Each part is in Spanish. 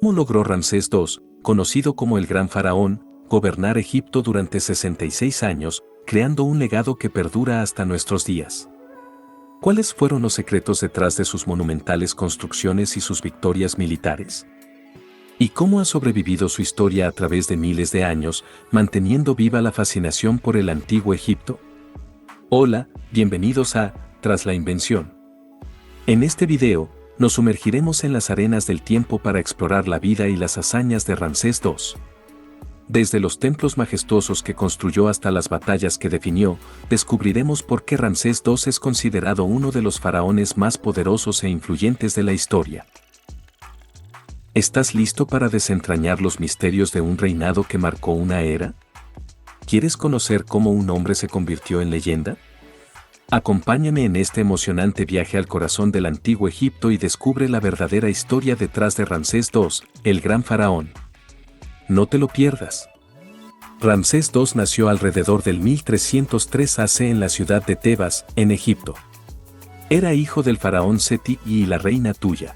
¿Cómo logró Ramsés II, conocido como el Gran Faraón, gobernar Egipto durante 66 años, creando un legado que perdura hasta nuestros días? ¿Cuáles fueron los secretos detrás de sus monumentales construcciones y sus victorias militares? ¿Y cómo ha sobrevivido su historia a través de miles de años, manteniendo viva la fascinación por el antiguo Egipto? Hola, bienvenidos a Tras la Invención. En este video, nos sumergiremos en las arenas del tiempo para explorar la vida y las hazañas de Ramsés II. Desde los templos majestuosos que construyó hasta las batallas que definió, descubriremos por qué Ramsés II es considerado uno de los faraones más poderosos e influyentes de la historia. ¿Estás listo para desentrañar los misterios de un reinado que marcó una era? ¿Quieres conocer cómo un hombre se convirtió en leyenda? Acompáñame en este emocionante viaje al corazón del antiguo Egipto y descubre la verdadera historia detrás de Ramsés II, el gran faraón. No te lo pierdas. Ramsés II nació alrededor del 1303 AC en la ciudad de Tebas, en Egipto. Era hijo del faraón Seti y la reina Tuya.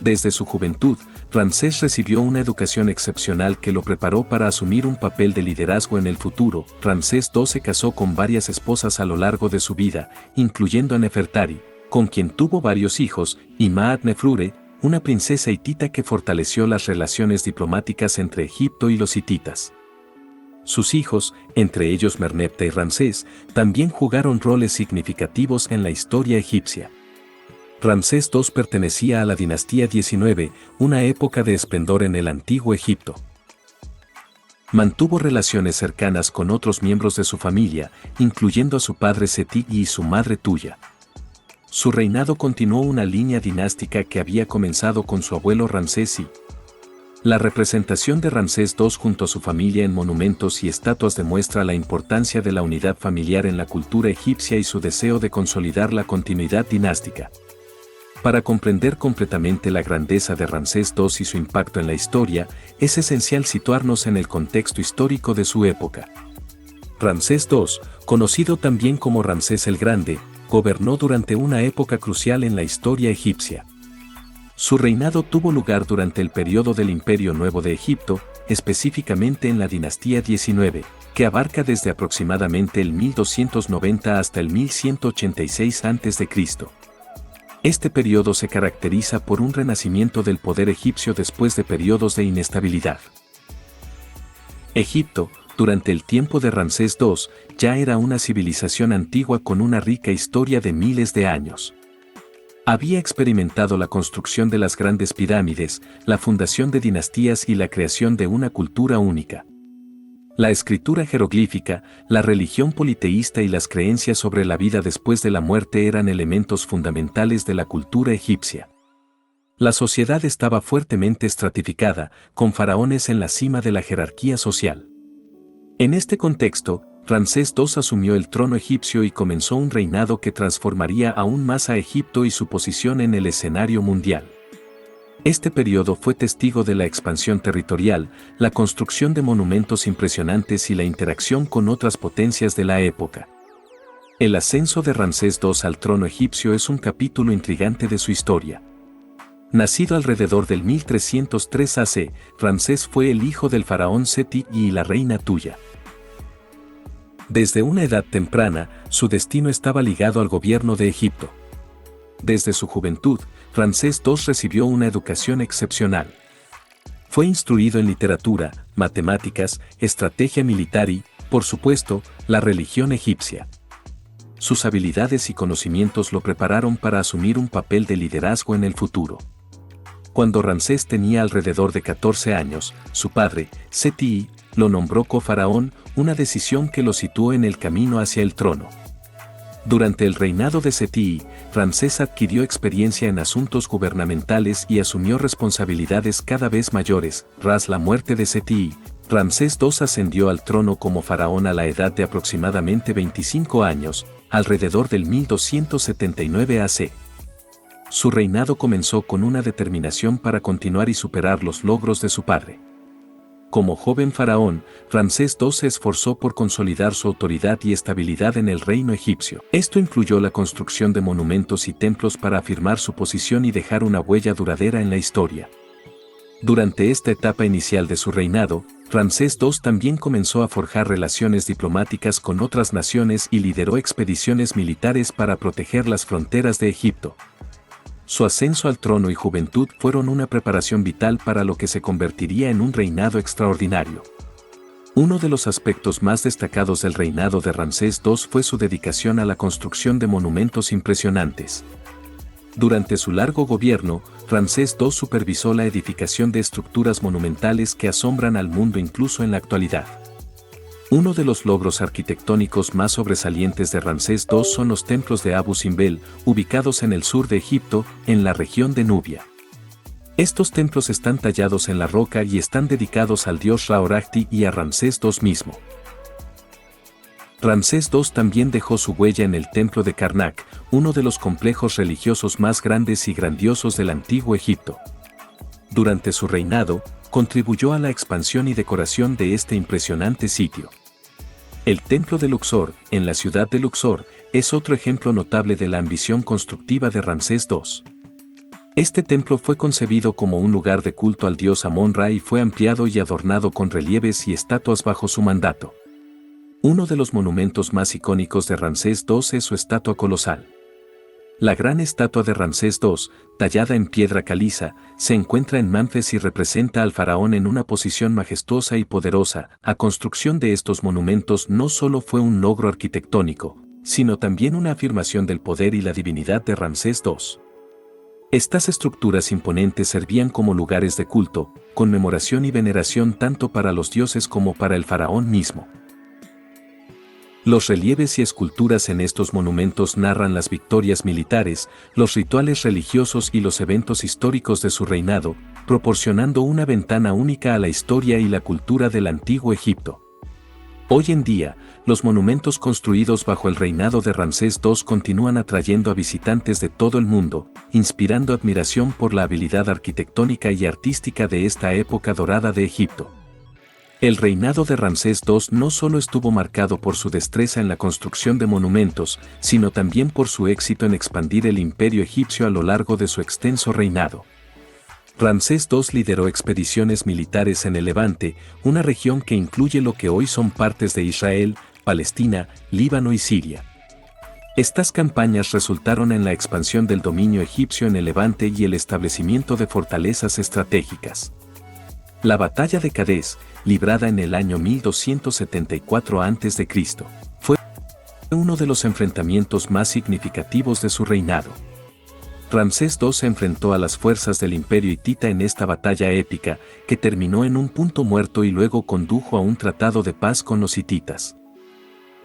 Desde su juventud, Ramsés recibió una educación excepcional que lo preparó para asumir un papel de liderazgo en el futuro. Ramsés II se casó con varias esposas a lo largo de su vida, incluyendo a Nefertari, con quien tuvo varios hijos, y Maat-Nefrure, una princesa hitita que fortaleció las relaciones diplomáticas entre Egipto y los hititas. Sus hijos, entre ellos Merneptah y Ramsés, también jugaron roles significativos en la historia egipcia. Ramsés II pertenecía a la dinastía 19, una época de esplendor en el antiguo Egipto. Mantuvo relaciones cercanas con otros miembros de su familia, incluyendo a su padre Seti y su madre Tuya. Su reinado continuó una línea dinástica que había comenzado con su abuelo Ramsés I. La representación de Ramsés II junto a su familia en monumentos y estatuas demuestra la importancia de la unidad familiar en la cultura egipcia y su deseo de consolidar la continuidad dinástica. Para comprender completamente la grandeza de Ramsés II y su impacto en la historia, es esencial situarnos en el contexto histórico de su época. Ramsés II, conocido también como Ramsés el Grande, gobernó durante una época crucial en la historia egipcia. Su reinado tuvo lugar durante el periodo del Imperio Nuevo de Egipto, específicamente en la dinastía 19, que abarca desde aproximadamente el 1290 hasta el 1186 a.C. Este periodo se caracteriza por un renacimiento del poder egipcio después de periodos de inestabilidad. Egipto, durante el tiempo de Ramsés II, ya era una civilización antigua con una rica historia de miles de años. Había experimentado la construcción de las grandes pirámides, la fundación de dinastías y la creación de una cultura única. La escritura jeroglífica, la religión politeísta y las creencias sobre la vida después de la muerte eran elementos fundamentales de la cultura egipcia. La sociedad estaba fuertemente estratificada, con faraones en la cima de la jerarquía social. En este contexto, Ramsés II asumió el trono egipcio y comenzó un reinado que transformaría aún más a Egipto y su posición en el escenario mundial. Este periodo fue testigo de la expansión territorial, la construcción de monumentos impresionantes y la interacción con otras potencias de la época. El ascenso de Ramsés II al trono egipcio es un capítulo intrigante de su historia. Nacido alrededor del 1303 AC, Ramsés fue el hijo del faraón Seti y la reina Tuya. Desde una edad temprana, su destino estaba ligado al gobierno de Egipto. Desde su juventud, Ramsés II recibió una educación excepcional. Fue instruido en literatura, matemáticas, estrategia militar y, por supuesto, la religión egipcia. Sus habilidades y conocimientos lo prepararon para asumir un papel de liderazgo en el futuro. Cuando Ramsés tenía alrededor de 14 años, su padre, Seti, lo nombró cofaraón, una decisión que lo situó en el camino hacia el trono. Durante el reinado de Seti, Ramsés adquirió experiencia en asuntos gubernamentales y asumió responsabilidades cada vez mayores. Tras la muerte de Seti, Ramsés II ascendió al trono como faraón a la edad de aproximadamente 25 años, alrededor del 1279 AC. Su reinado comenzó con una determinación para continuar y superar los logros de su padre. Como joven faraón, Ramsés II se esforzó por consolidar su autoridad y estabilidad en el reino egipcio. Esto incluyó la construcción de monumentos y templos para afirmar su posición y dejar una huella duradera en la historia. Durante esta etapa inicial de su reinado, Ramsés II también comenzó a forjar relaciones diplomáticas con otras naciones y lideró expediciones militares para proteger las fronteras de Egipto. Su ascenso al trono y juventud fueron una preparación vital para lo que se convertiría en un reinado extraordinario. Uno de los aspectos más destacados del reinado de Ramsés II fue su dedicación a la construcción de monumentos impresionantes. Durante su largo gobierno, Ramsés II supervisó la edificación de estructuras monumentales que asombran al mundo incluso en la actualidad. Uno de los logros arquitectónicos más sobresalientes de Ramsés II son los templos de Abu Simbel, ubicados en el sur de Egipto, en la región de Nubia. Estos templos están tallados en la roca y están dedicados al dios Ra-Horajti y a Ramsés II mismo. Ramsés II también dejó su huella en el templo de Karnak, uno de los complejos religiosos más grandes y grandiosos del antiguo Egipto. Durante su reinado, contribuyó a la expansión y decoración de este impresionante sitio. El templo de Luxor, en la ciudad de Luxor, es otro ejemplo notable de la ambición constructiva de Ramsés II. Este templo fue concebido como un lugar de culto al dios Amón-Ra y fue ampliado y adornado con relieves y estatuas bajo su mandato. Uno de los monumentos más icónicos de Ramsés II es su estatua colosal. La gran estatua de Ramsés II, tallada en piedra caliza, se encuentra en Memphis y representa al faraón en una posición majestuosa y poderosa. La construcción de estos monumentos no solo fue un logro arquitectónico, sino también una afirmación del poder y la divinidad de Ramsés II. Estas estructuras imponentes servían como lugares de culto, conmemoración y veneración tanto para los dioses como para el faraón mismo. Los relieves y esculturas en estos monumentos narran las victorias militares, los rituales religiosos y los eventos históricos de su reinado, proporcionando una ventana única a la historia y la cultura del antiguo Egipto. Hoy en día, los monumentos construidos bajo el reinado de Ramsés II continúan atrayendo a visitantes de todo el mundo, inspirando admiración por la habilidad arquitectónica y artística de esta época dorada de Egipto. El reinado de Ramsés II no solo estuvo marcado por su destreza en la construcción de monumentos, sino también por su éxito en expandir el imperio egipcio a lo largo de su extenso reinado. Ramsés II lideró expediciones militares en el Levante, una región que incluye lo que hoy son partes de Israel, Palestina, Líbano y Siria. Estas campañas resultaron en la expansión del dominio egipcio en el Levante y el establecimiento de fortalezas estratégicas. La batalla de Cadés, librada en el año 1274 a.C., fue uno de los enfrentamientos más significativos de su reinado. Ramsés II se enfrentó a las fuerzas del imperio hitita en esta batalla épica, que terminó en un punto muerto y luego condujo a un tratado de paz con los hititas.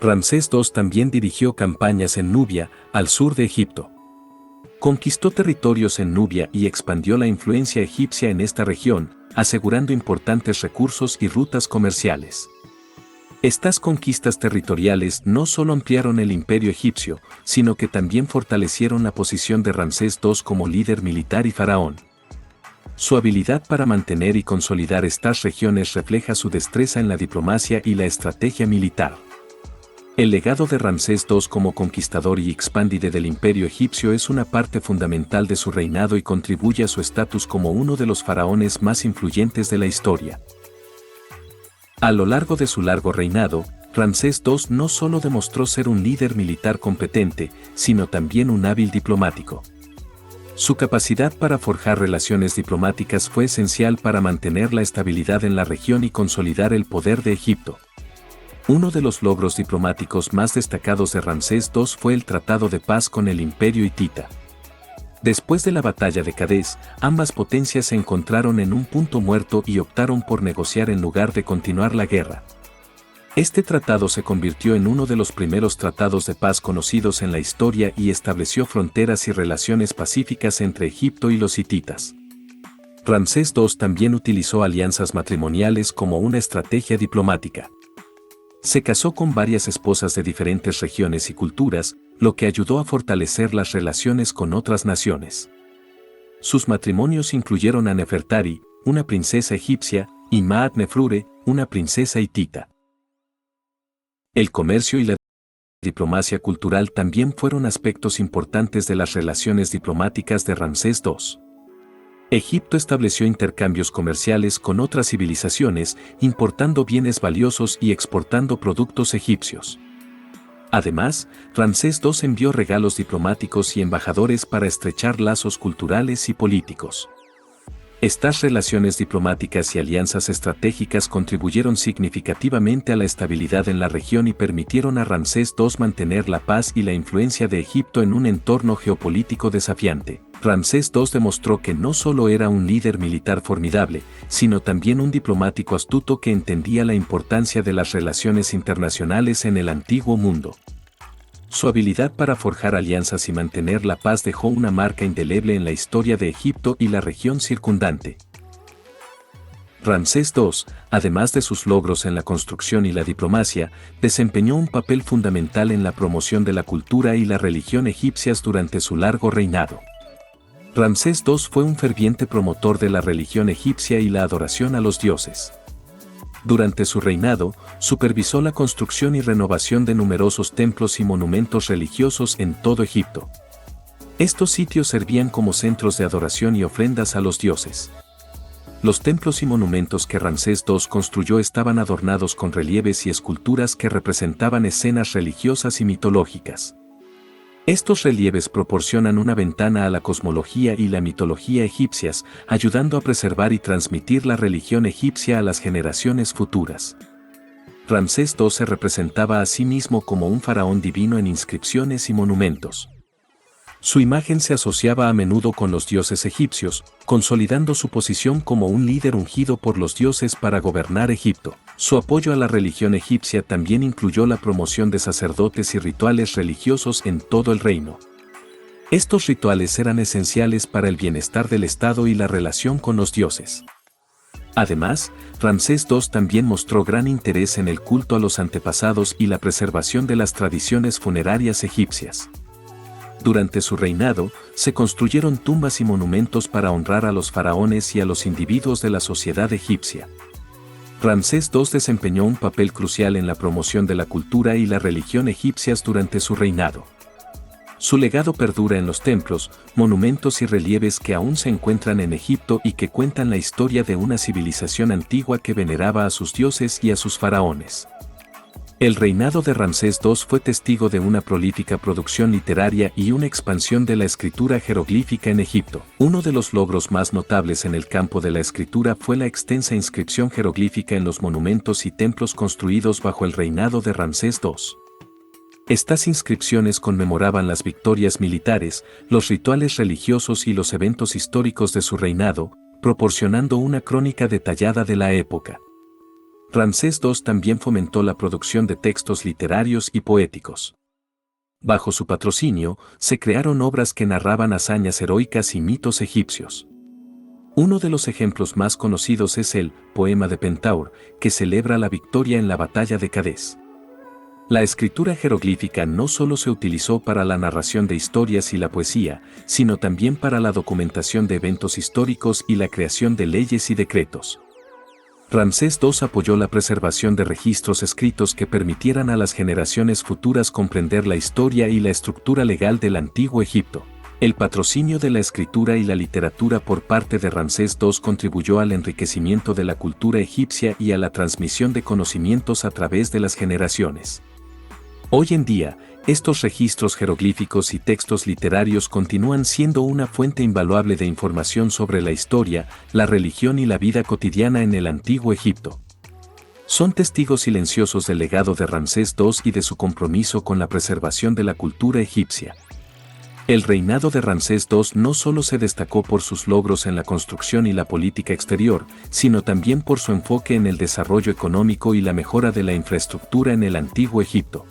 Ramsés II también dirigió campañas en Nubia, al sur de Egipto. Conquistó territorios en Nubia y expandió la influencia egipcia en esta región, asegurando importantes recursos y rutas comerciales. Estas conquistas territoriales no solo ampliaron el imperio egipcio, sino que también fortalecieron la posición de Ramsés II como líder militar y faraón. Su habilidad para mantener y consolidar estas regiones refleja su destreza en la diplomacia y la estrategia militar. El legado de Ramsés II como conquistador y expandidor del imperio egipcio es una parte fundamental de su reinado y contribuye a su estatus como uno de los faraones más influyentes de la historia. A lo largo de su largo reinado, Ramsés II no solo demostró ser un líder militar competente, sino también un hábil diplomático. Su capacidad para forjar relaciones diplomáticas fue esencial para mantener la estabilidad en la región y consolidar el poder de Egipto. Uno de los logros diplomáticos más destacados de Ramsés II fue el Tratado de Paz con el Imperio Hitita. Después de la batalla de Cadés, ambas potencias se encontraron en un punto muerto y optaron por negociar en lugar de continuar la guerra. Este tratado se convirtió en uno de los primeros tratados de paz conocidos en la historia y estableció fronteras y relaciones pacíficas entre Egipto y los hititas. Ramsés II también utilizó alianzas matrimoniales como una estrategia diplomática. Se casó con varias esposas de diferentes regiones y culturas, lo que ayudó a fortalecer las relaciones con otras naciones. Sus matrimonios incluyeron a Nefertari, una princesa egipcia, y Maat Nefrure, una princesa hitita. El comercio y la diplomacia cultural también fueron aspectos importantes de las relaciones diplomáticas de Ramsés II. Egipto estableció intercambios comerciales con otras civilizaciones, importando bienes valiosos y exportando productos egipcios. Además, Ramsés II envió regalos diplomáticos y embajadores para estrechar lazos culturales y políticos. Estas relaciones diplomáticas y alianzas estratégicas contribuyeron significativamente a la estabilidad en la región y permitieron a Ramsés II mantener la paz y la influencia de Egipto en un entorno geopolítico desafiante. Ramsés II demostró que no solo era un líder militar formidable, sino también un diplomático astuto que entendía la importancia de las relaciones internacionales en el antiguo mundo. Su habilidad para forjar alianzas y mantener la paz dejó una marca indeleble en la historia de Egipto y la región circundante. Ramsés II, además de sus logros en la construcción y la diplomacia, desempeñó un papel fundamental en la promoción de la cultura y la religión egipcias durante su largo reinado. Ramsés II fue un ferviente promotor de la religión egipcia y la adoración a los dioses. Durante su reinado, supervisó la construcción y renovación de numerosos templos y monumentos religiosos en todo Egipto. Estos sitios servían como centros de adoración y ofrendas a los dioses. Los templos y monumentos que Ramsés II construyó estaban adornados con relieves y esculturas que representaban escenas religiosas y mitológicas. Estos relieves proporcionan una ventana a la cosmología y la mitología egipcias, ayudando a preservar y transmitir la religión egipcia a las generaciones futuras. Ramsés II se representaba a sí mismo como un faraón divino en inscripciones y monumentos. Su imagen se asociaba a menudo con los dioses egipcios, consolidando su posición como un líder ungido por los dioses para gobernar Egipto. Su apoyo a la religión egipcia también incluyó la promoción de sacerdotes y rituales religiosos en todo el reino. Estos rituales eran esenciales para el bienestar del Estado y la relación con los dioses. Además, Ramsés II también mostró gran interés en el culto a los antepasados y la preservación de las tradiciones funerarias egipcias. Durante su reinado, se construyeron tumbas y monumentos para honrar a los faraones y a los individuos de la sociedad egipcia. Ramsés II desempeñó un papel crucial en la promoción de la cultura y la religión egipcias durante su reinado. Su legado perdura en los templos, monumentos y relieves que aún se encuentran en Egipto y que cuentan la historia de una civilización antigua que veneraba a sus dioses y a sus faraones. El reinado de Ramsés II fue testigo de una prolífica producción literaria y una expansión de la escritura jeroglífica en Egipto. Uno de los logros más notables en el campo de la escritura fue la extensa inscripción jeroglífica en los monumentos y templos construidos bajo el reinado de Ramsés II. Estas inscripciones conmemoraban las victorias militares, los rituales religiosos y los eventos históricos de su reinado, proporcionando una crónica detallada de la época. Ramsés II también fomentó la producción de textos literarios y poéticos. Bajo su patrocinio, se crearon obras que narraban hazañas heroicas y mitos egipcios. Uno de los ejemplos más conocidos es el Poema de Pentaur, que celebra la victoria en la batalla de Cadés. La escritura jeroglífica no solo se utilizó para la narración de historias y la poesía, sino también para la documentación de eventos históricos y la creación de leyes y decretos. Ramsés II apoyó la preservación de registros escritos que permitieran a las generaciones futuras comprender la historia y la estructura legal del antiguo Egipto. El patrocinio de la escritura y la literatura por parte de Ramsés II contribuyó al enriquecimiento de la cultura egipcia y a la transmisión de conocimientos a través de las generaciones. Hoy en día, estos registros jeroglíficos y textos literarios continúan siendo una fuente invaluable de información sobre la historia, la religión y la vida cotidiana en el antiguo Egipto. Son testigos silenciosos del legado de Ramsés II y de su compromiso con la preservación de la cultura egipcia. El reinado de Ramsés II no solo se destacó por sus logros en la construcción y la política exterior, sino también por su enfoque en el desarrollo económico y la mejora de la infraestructura en el antiguo Egipto.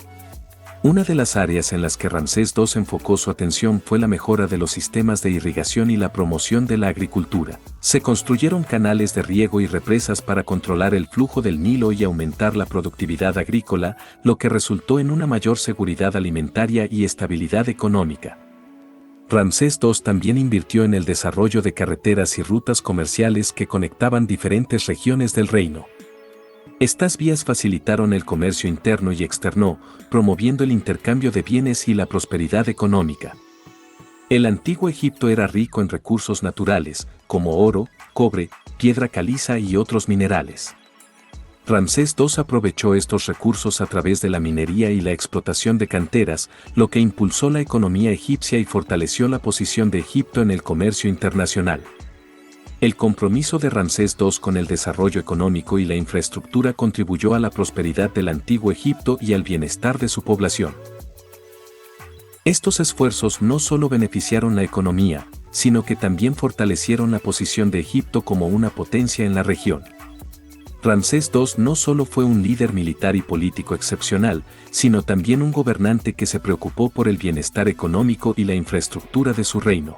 Una de las áreas en las que Ramsés II enfocó su atención fue la mejora de los sistemas de irrigación y la promoción de la agricultura. Se construyeron canales de riego y represas para controlar el flujo del Nilo y aumentar la productividad agrícola, lo que resultó en una mayor seguridad alimentaria y estabilidad económica. Ramsés II también invirtió en el desarrollo de carreteras y rutas comerciales que conectaban diferentes regiones del reino. Estas vías facilitaron el comercio interno y externo, promoviendo el intercambio de bienes y la prosperidad económica. El antiguo Egipto era rico en recursos naturales, como oro, cobre, piedra caliza y otros minerales. Ramsés II aprovechó estos recursos a través de la minería y la explotación de canteras, lo que impulsó la economía egipcia y fortaleció la posición de Egipto en el comercio internacional. El compromiso de Ramsés II con el desarrollo económico y la infraestructura contribuyó a la prosperidad del antiguo Egipto y al bienestar de su población. Estos esfuerzos no solo beneficiaron la economía, sino que también fortalecieron la posición de Egipto como una potencia en la región. Ramsés II no solo fue un líder militar y político excepcional, sino también un gobernante que se preocupó por el bienestar económico y la infraestructura de su reino.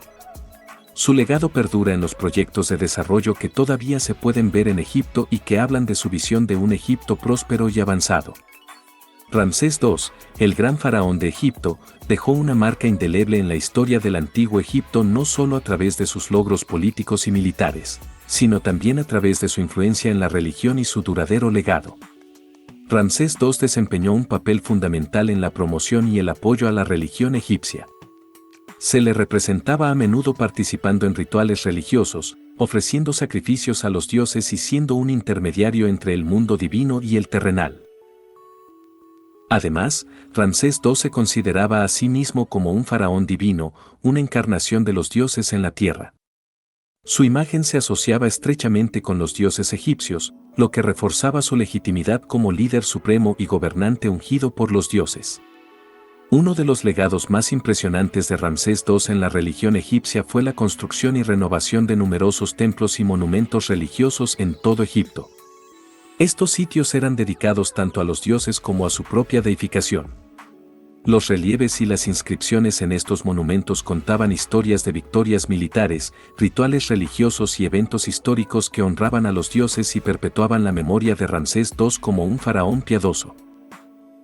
Su legado perdura en los proyectos de desarrollo que todavía se pueden ver en Egipto y que hablan de su visión de un Egipto próspero y avanzado. Ramsés II, el gran faraón de Egipto, dejó una marca indeleble en la historia del antiguo Egipto no solo a través de sus logros políticos y militares, sino también a través de su influencia en la religión y su duradero legado. Ramsés II desempeñó un papel fundamental en la promoción y el apoyo a la religión egipcia. Se le representaba a menudo participando en rituales religiosos, ofreciendo sacrificios a los dioses y siendo un intermediario entre el mundo divino y el terrenal. Además, Ramsés II se consideraba a sí mismo como un faraón divino, una encarnación de los dioses en la tierra. Su imagen se asociaba estrechamente con los dioses egipcios, lo que reforzaba su legitimidad como líder supremo y gobernante ungido por los dioses. Uno de los legados más impresionantes de Ramsés II en la religión egipcia fue la construcción y renovación de numerosos templos y monumentos religiosos en todo Egipto. Estos sitios eran dedicados tanto a los dioses como a su propia deificación. Los relieves y las inscripciones en estos monumentos contaban historias de victorias militares, rituales religiosos y eventos históricos que honraban a los dioses y perpetuaban la memoria de Ramsés II como un faraón piadoso.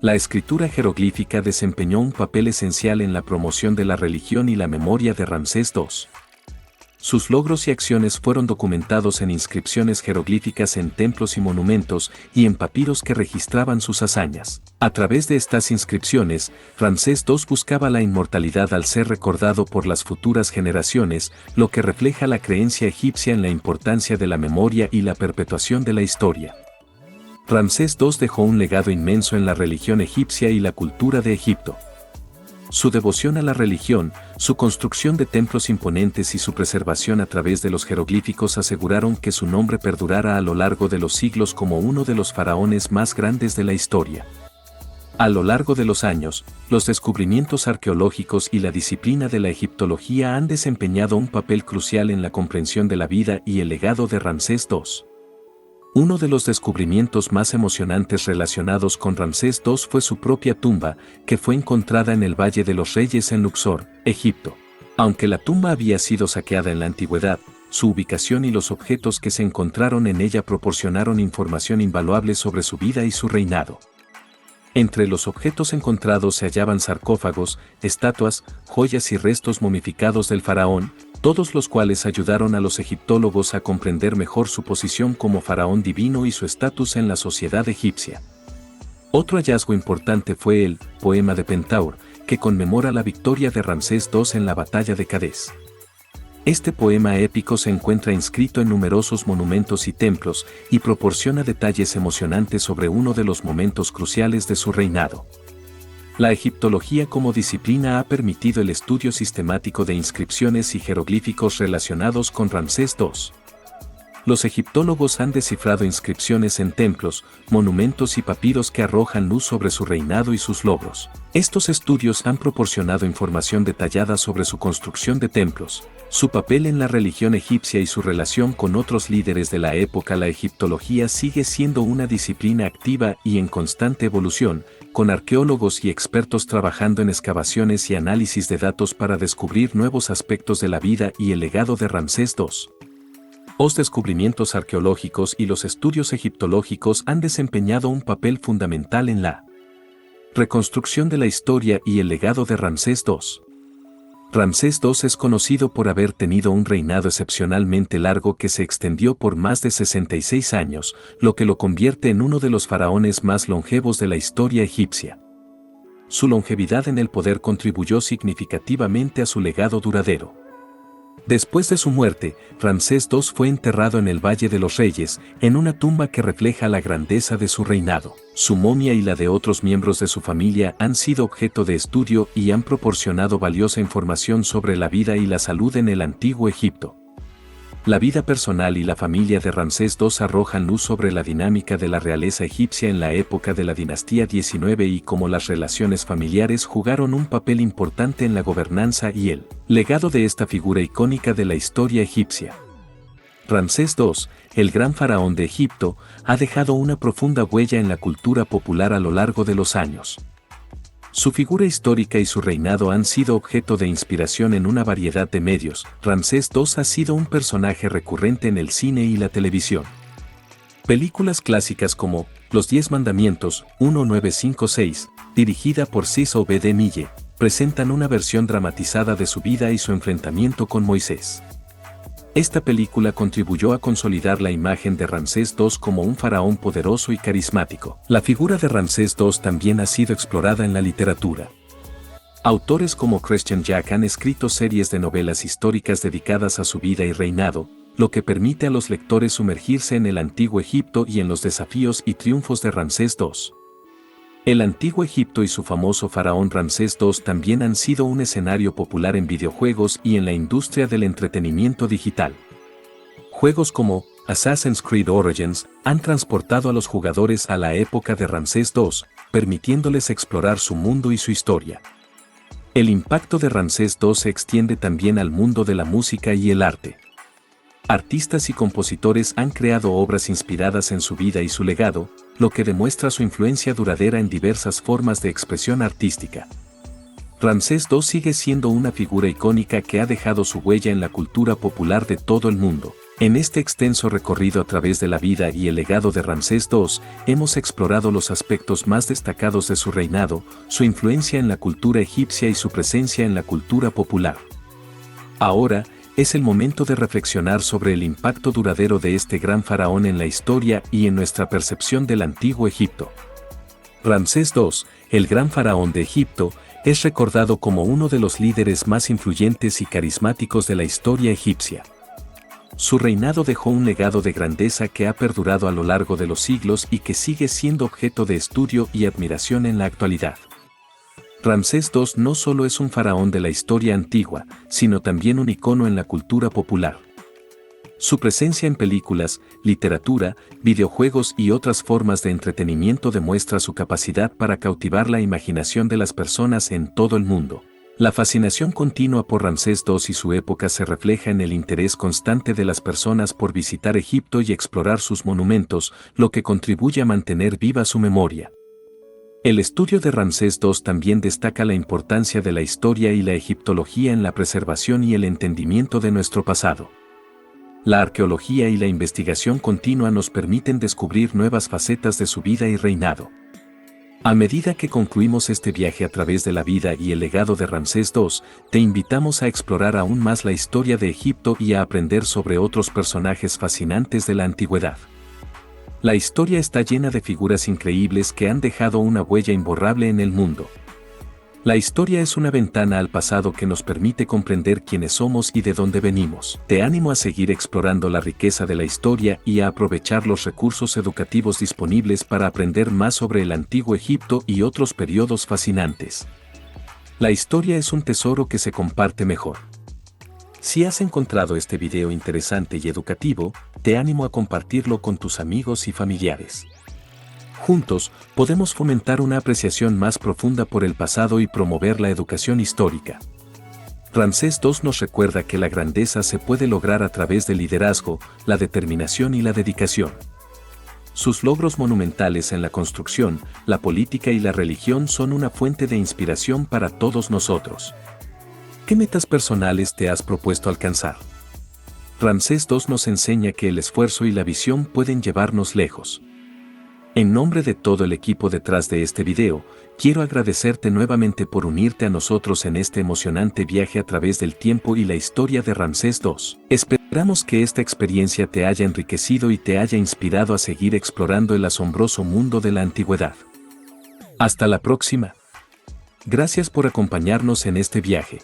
La escritura jeroglífica desempeñó un papel esencial en la promoción de la religión y la memoria de Ramsés II. Sus logros y acciones fueron documentados en inscripciones jeroglíficas en templos y monumentos y en papiros que registraban sus hazañas. A través de estas inscripciones, Ramsés II buscaba la inmortalidad al ser recordado por las futuras generaciones, lo que refleja la creencia egipcia en la importancia de la memoria y la perpetuación de la historia. Ramsés II dejó un legado inmenso en la religión egipcia y la cultura de Egipto. Su devoción a la religión, su construcción de templos imponentes y su preservación a través de los jeroglíficos aseguraron que su nombre perdurara a lo largo de los siglos como uno de los faraones más grandes de la historia. A lo largo de los años, los descubrimientos arqueológicos y la disciplina de la egiptología han desempeñado un papel crucial en la comprensión de la vida y el legado de Ramsés II. Uno de los descubrimientos más emocionantes relacionados con Ramsés II fue su propia tumba, que fue encontrada en el Valle de los Reyes en Luxor, Egipto. Aunque la tumba había sido saqueada en la antigüedad, su ubicación y los objetos que se encontraron en ella proporcionaron información invaluable sobre su vida y su reinado. Entre los objetos encontrados se hallaban sarcófagos, estatuas, joyas y restos momificados del faraón, todos los cuales ayudaron a los egiptólogos a comprender mejor su posición como faraón divino y su estatus en la sociedad egipcia. Otro hallazgo importante fue el Poema de Pentaur, que conmemora la victoria de Ramsés II en la batalla de Cadés. Este poema épico se encuentra inscrito en numerosos monumentos y templos y proporciona detalles emocionantes sobre uno de los momentos cruciales de su reinado. La egiptología como disciplina ha permitido el estudio sistemático de inscripciones y jeroglíficos relacionados con Ramsés II. Los egiptólogos han descifrado inscripciones en templos, monumentos y papiros que arrojan luz sobre su reinado y sus logros. Estos estudios han proporcionado información detallada sobre su construcción de templos, su papel en la religión egipcia y su relación con otros líderes de la época. La egiptología sigue siendo una disciplina activa y en constante evolución, con arqueólogos y expertos trabajando en excavaciones y análisis de datos para descubrir nuevos aspectos de la vida y el legado de Ramsés II. Los descubrimientos arqueológicos y los estudios egiptológicos han desempeñado un papel fundamental en la reconstrucción de la historia y el legado de Ramsés II. Ramsés II es conocido por haber tenido un reinado excepcionalmente largo que se extendió por más de 66 años, lo que lo convierte en uno de los faraones más longevos de la historia egipcia. su longevidad en el poder contribuyó significativamente a su legado duradero. Después de su muerte, Ramsés II fue enterrado en el Valle de los Reyes, en una tumba que refleja la grandeza de su reinado. Su momia y la de otros miembros de su familia han sido objeto de estudio y han proporcionado valiosa información sobre la vida y la salud en el antiguo Egipto. La vida personal y la familia de Ramsés II arrojan luz sobre la dinámica de la realeza egipcia en la época de la dinastía XIX y cómo las relaciones familiares jugaron un papel importante en la gobernanza y el legado de esta figura icónica de la historia egipcia. Ramsés II, el gran faraón de Egipto, ha dejado una profunda huella en la cultura popular a lo largo de los años. Su figura histórica y su reinado han sido objeto de inspiración en una variedad de medios. Ramsés II ha sido un personaje recurrente en el cine y la televisión. Películas clásicas como Los 10 Mandamientos, 1956, dirigida por Cecil B. DeMille, presentan una versión dramatizada de su vida y su enfrentamiento con Moisés. Esta película contribuyó a consolidar la imagen de Ramsés II como un faraón poderoso y carismático. La figura de Ramsés II también ha sido explorada en la literatura. Autores como Christian Jack han escrito series de novelas históricas dedicadas a su vida y reinado, lo que permite a los lectores sumergirse en el antiguo Egipto y en los desafíos y triunfos de Ramsés II. El antiguo Egipto y su famoso faraón Ramsés II también han sido un escenario popular en videojuegos y en la industria del entretenimiento digital. Juegos como Assassin's Creed Origins han transportado a los jugadores a la época de Ramsés II, permitiéndoles explorar su mundo y su historia. El impacto de Ramsés II se extiende también al mundo de la música y el arte. Artistas y compositores han creado obras inspiradas en su vida y su legado, lo que demuestra su influencia duradera en diversas formas de expresión artística. Ramsés II sigue siendo una figura icónica que ha dejado su huella en la cultura popular de todo el mundo. En este extenso recorrido a través de la vida y el legado de Ramsés II, hemos explorado los aspectos más destacados de su reinado, su influencia en la cultura egipcia y su presencia en la cultura popular. Ahora, es el momento de reflexionar sobre el impacto duradero de este gran faraón en la historia y en nuestra percepción del antiguo Egipto. Ramsés II, el gran faraón de Egipto, es recordado como uno de los líderes más influyentes y carismáticos de la historia egipcia. Su reinado dejó un legado de grandeza que ha perdurado a lo largo de los siglos y que sigue siendo objeto de estudio y admiración en la actualidad. Ramsés II no solo es un faraón de la historia antigua, sino también un icono en la cultura popular. Su presencia en películas, literatura, videojuegos y otras formas de entretenimiento demuestra su capacidad para cautivar la imaginación de las personas en todo el mundo. La fascinación continua por Ramsés II y su época se refleja en el interés constante de las personas por visitar Egipto y explorar sus monumentos, lo que contribuye a mantener viva su memoria. El estudio de Ramsés II también destaca la importancia de la historia y la egiptología en la preservación y el entendimiento de nuestro pasado. La arqueología y la investigación continua nos permiten descubrir nuevas facetas de su vida y reinado. A medida que concluimos este viaje a través de la vida y el legado de Ramsés II, te invitamos a explorar aún más la historia de Egipto y a aprender sobre otros personajes fascinantes de la antigüedad. La historia está llena de figuras increíbles que han dejado una huella imborrable en el mundo. La historia es una ventana al pasado que nos permite comprender quiénes somos y de dónde venimos. Te animo a seguir explorando la riqueza de la historia y a aprovechar los recursos educativos disponibles para aprender más sobre el antiguo Egipto y otros periodos fascinantes. La historia es un tesoro que se comparte mejor. Si has encontrado este video interesante y educativo, te animo a compartirlo con tus amigos y familiares. Juntos, podemos fomentar una apreciación más profunda por el pasado y promover la educación histórica. Ramsés II nos recuerda que la grandeza se puede lograr a través del liderazgo, la determinación y la dedicación. Sus logros monumentales en la construcción, la política y la religión son una fuente de inspiración para todos nosotros. ¿Qué metas personales te has propuesto alcanzar? Ramsés II nos enseña que el esfuerzo y la visión pueden llevarnos lejos. En nombre de todo el equipo detrás de este video, quiero agradecerte nuevamente por unirte a nosotros en este emocionante viaje a través del tiempo y la historia de Ramsés II. Esperamos que esta experiencia te haya enriquecido y te haya inspirado a seguir explorando el asombroso mundo de la antigüedad. Hasta la próxima. Gracias por acompañarnos en este viaje.